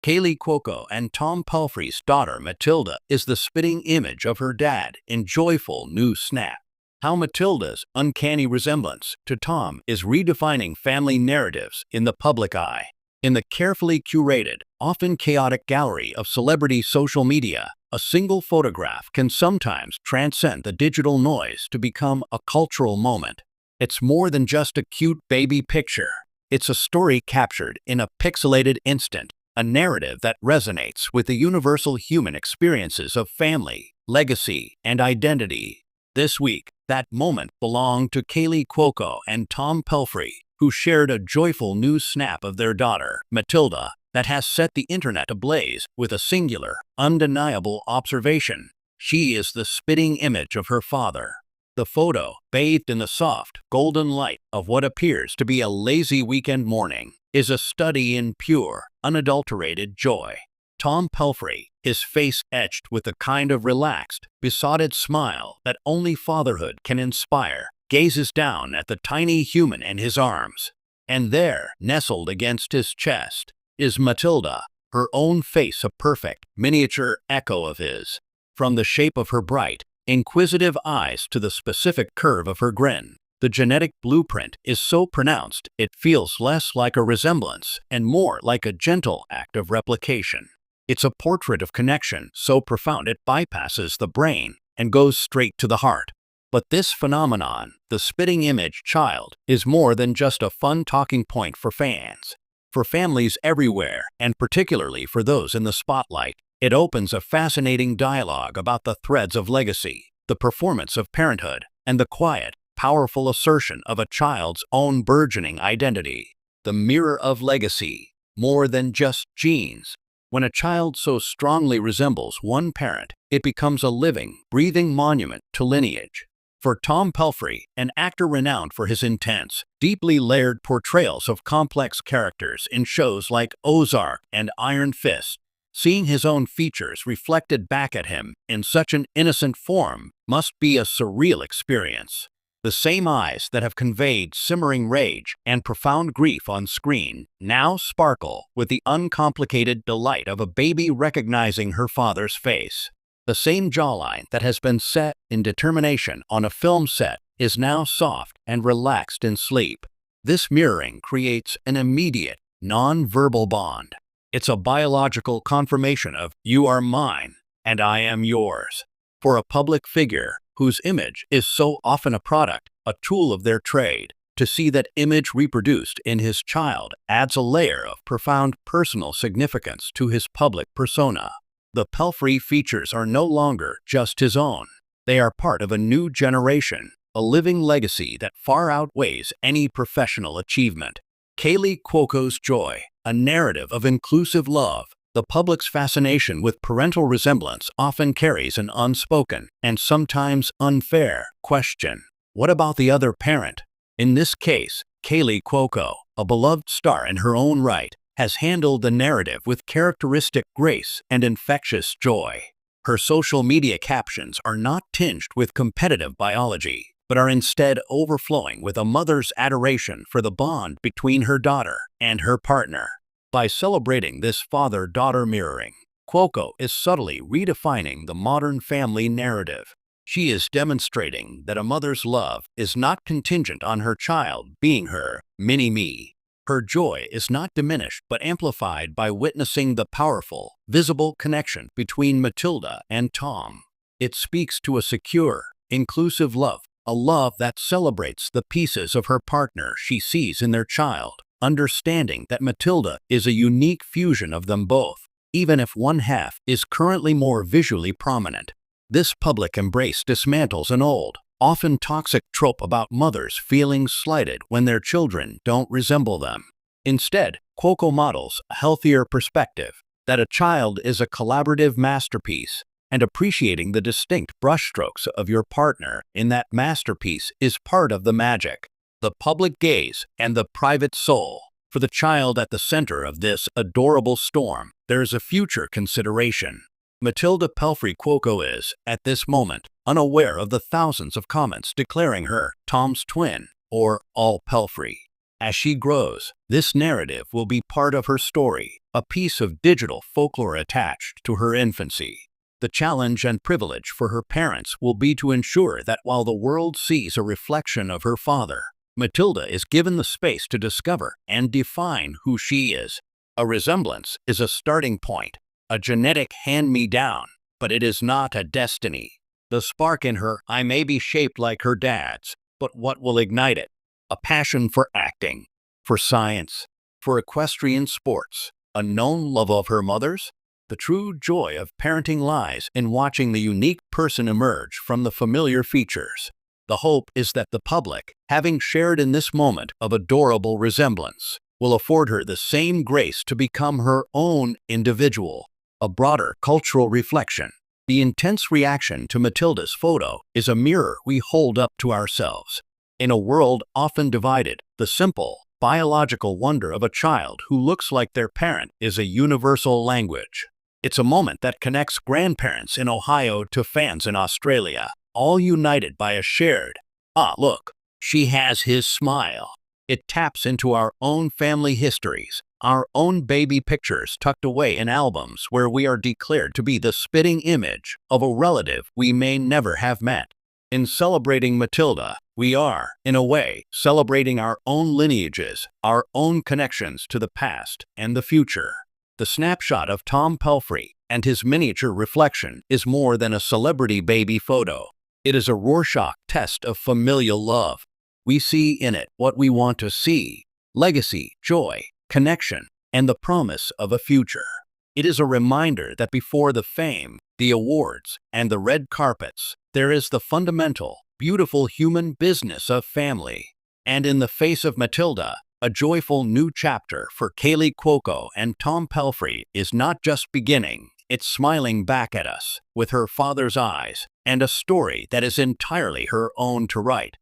Kaley Cuoco and Tom Pelphrey's daughter Matilda is the spitting image of her dad in joyful new snap. How Matilda's uncanny resemblance to Tom is redefining family narratives in the public eye. In the carefully curated, often chaotic gallery of celebrity social media, a single photograph can sometimes transcend the digital noise to become a cultural moment. It's more than just a cute baby picture. It's a story captured in a pixelated instant, a narrative that resonates with the universal human experiences of family, legacy, and identity. This week, that moment belonged to Kaley Cuoco and Tom Pelphrey, who shared a joyful new snap of their daughter, Matilda, that has set the internet ablaze with a singular, undeniable observation. She is the spitting image of her father. The photo, bathed in the soft, golden light of what appears to be a lazy weekend morning, is a study in pure, unadulterated joy. Tom Pelphrey, his face etched with a kind of relaxed, besotted smile that only fatherhood can inspire, gazes down at the tiny human in his arms. And there, nestled against his chest, is Matilda, her own face a perfect, miniature echo of his. From the shape of her bright, inquisitive eyes to the specific curve of her grin, the genetic blueprint is so pronounced it feels less like a resemblance and more like a gentle act of replication. It's a portrait of connection so profound it bypasses the brain and goes straight to the heart. But this phenomenon, the spitting image child, is more than just a fun talking point for fans. For families everywhere, and particularly for those in the spotlight, it opens a fascinating dialogue about the threads of legacy, the performance of parenthood, and the quiet, powerful assertion of a child's own burgeoning identity. The mirror of legacy, more than just genes. When a child so strongly resembles one parent, it becomes a living, breathing monument to lineage. For Tom Pelphrey, an actor renowned for his intense, deeply layered portrayals of complex characters in shows like Ozark and Iron Fist, seeing his own features reflected back at him in such an innocent form must be a surreal experience. The same eyes that have conveyed simmering rage and profound grief on screen now sparkle with the uncomplicated delight of a baby recognizing her father's face. The same jawline that has been set in determination on a film set is now soft and relaxed in sleep. This mirroring creates an immediate, non-verbal bond. It's a biological confirmation of "you are mine, and I am yours." For a public figure whose image is so often a product, a tool of their trade, to see that image reproduced in his child adds a layer of profound personal significance to his public persona. The Pelphrey features are no longer just his own. They are part of a new generation, a living legacy that far outweighs any professional achievement. Kaley Cuoco's joy, a narrative of inclusive love. The public's fascination with parental resemblance often carries an unspoken, and sometimes unfair, question. What about the other parent? In this case, Kaley Cuoco, a beloved star in her own right, has handled the narrative with characteristic grace and infectious joy. Her social media captions are not tinged with competitive biology, but are instead overflowing with a mother's adoration for the bond between her daughter and her partner. By celebrating this father-daughter mirroring, Cuoco is subtly redefining the modern family narrative. She is demonstrating that a mother's love is not contingent on her child being her mini-me. Her joy is not diminished but amplified by witnessing the powerful, visible connection between Matilda and Tom. It speaks to a secure, inclusive love, a love that celebrates the pieces of her partner she sees in their child, understanding that Matilda is a unique fusion of them both, even if one half is currently more visually prominent. This public embrace dismantles an old, often toxic trope about mothers feeling slighted when their children don't resemble them. Instead, Cuoco models a healthier perspective, that a child is a collaborative masterpiece, and appreciating the distinct brushstrokes of your partner in that masterpiece is part of the magic. The public gaze and the private soul. For the child at the center of this adorable storm, there is a future consideration. Matilda Pelphrey Cuoco is, at this moment, unaware of the thousands of comments declaring her Tom's twin, or all Pelphrey. As she grows, this narrative will be part of her story, a piece of digital folklore attached to her infancy. The challenge and privilege for her parents will be to ensure that while the world sees a reflection of her father, Matilda is given the space to discover and define who she is. A resemblance is a starting point, a genetic hand-me-down, but it is not a destiny. The spark in her eye may be shaped like her dad's, but what will ignite it? A passion for acting, for science, for equestrian sports, a known love of her mother's? The true joy of parenting lies in watching the unique person emerge from the familiar features. The hope is that the public, having shared in this moment of adorable resemblance, will afford her the same grace to become her own individual, a broader cultural reflection. The intense reaction to Matilda's photo is a mirror we hold up to ourselves. In a world often divided, the simple, biological wonder of a child who looks like their parent is a universal language. It's a moment that connects grandparents in Ohio to fans in Australia, all united by a shared, "Ah, look, she has his smile." It taps into our own family histories, our own baby pictures tucked away in albums where we are declared to be the spitting image of a relative we may never have met. In celebrating Matilda, we are, in a way, celebrating our own lineages, our own connections to the past and the future. The snapshot of Tom Pelphrey and his miniature reflection is more than a celebrity baby photo. It is a Rorschach test of familial love. We see in it what we want to see: legacy, joy, connection, and the promise of a future. It is a reminder that before the fame, the awards, and the red carpets, there is the fundamental, beautiful human business of family. And in the face of Matilda, a joyful new chapter for Kaley, Cuoco, and Tom Pelphrey is not just beginning, it's smiling back at us with her father's eyes and a story that is entirely her own to write.